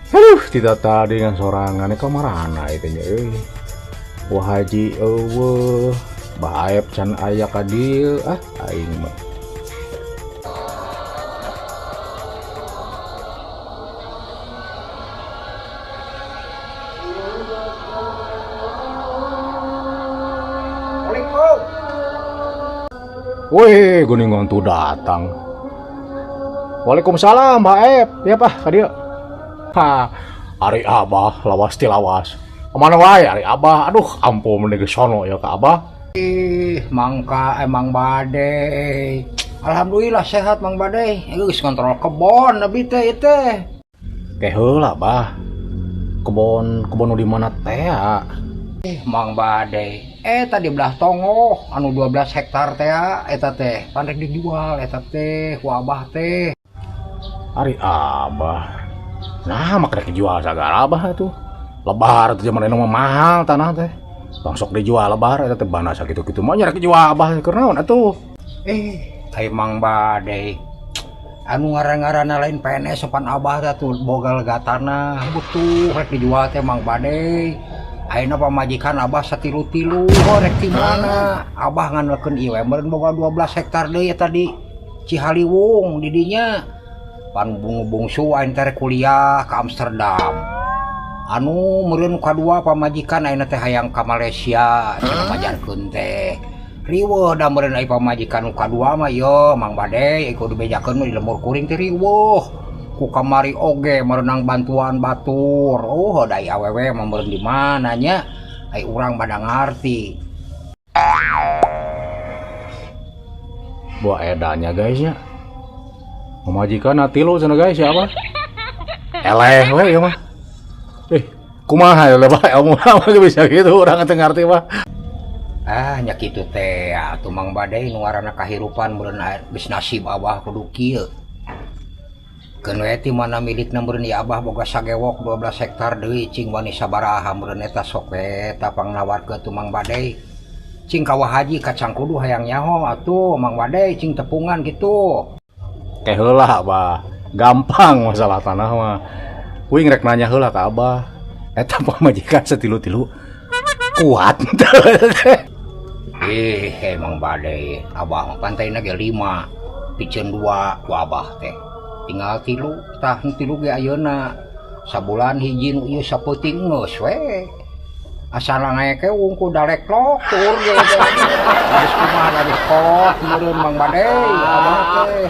Aduh, tidak tadi dengan sorangan kamarana itu nya wah haji baep can aya ka dieu aing mah. Weh, guningan tuh datang. Waalaikumsalam, baep. Ya pak, ka dieu. Ha, ari abah lawas ti lawas. Kemana wae ari abah? Aduh, ampun mending sono ya ka abah. Mangka emang badai. Alhamdulillah sehat Mang Badai. Geus kontrol kebon abi teh teh. Ke heula bah. Kebon nu di mana teh ya? Mang Badai. Tadi belah tongo anu 12 hektar teh eta teh pandek dijual eta teh ku abah teh. Ari abah. Nah, maka dijual sagala abah tuh. Lebar tuh zaman mah mahal tanah teh. Langsung dijual lebar eta teh bana sakitu-kitu mah nya rek dijual abah keur naon atuh. Ai Mang Badai. Anu ngaran-ngaranna lain PNS sopan abah teh tuh boga legatana butuh rek dijual teh Mang Badai. Ayeuna pamajikan abah satilu-tilu rek ti mana? Abah nganelkeun ieu meureun boga 12 hektar deui eta di Cihaliwung di dinya. Pan bungsu aing teh kuliah ke Amsterdam. Anu meureun kadua pamajikan ayeuna teh hayang ka Malaysia cenah majarkeun teh. Riweuh da meureun aya pamajikan nu kadua mah yo Mang Badai kudu bejakeun di lemur kuring teh riweuh. Ku kamari oge merenang bantuan batur. Da awewe mah meureun di mana nya? Ai urang pada ngarti. Buah edanya guys ya. Pemajikan atilu cenah guys ya apa? Eleh we ieu mah. Kumaha ya lebah ilmu mah bisa gitu urang teu ngarti mah. Nya kitu teh atuh Mang Badai nu ngaranna kahirupan meureun geus nasib abah kudu kieu. Keun we ti mana milikna meureun ieu abah boga sagewok 12 hektar deui cing wani sabaraha meureun eta sok we eta pangnawarkeun tu Mang Badai. Cing kawah haji kacang kudu hayang nyaho atuh Mang Badai cing tepungan kitu. Ke heula bah. Gampang masalah tanah mah. Kuing rek nanya heula ka abah. Eta pamajikan satilu-tilu kuat. Mang Badai abah mah pantaina ge 5 piceun 2 ku abah teh. Tinggal 3 tah 3 ge ayeuna sabulan hiji nu ieu sapeuting geus we. Asal ngaeke wungku dalek lok tur ge. Geus kumaha dari kok meureun Mang Badai abah teh.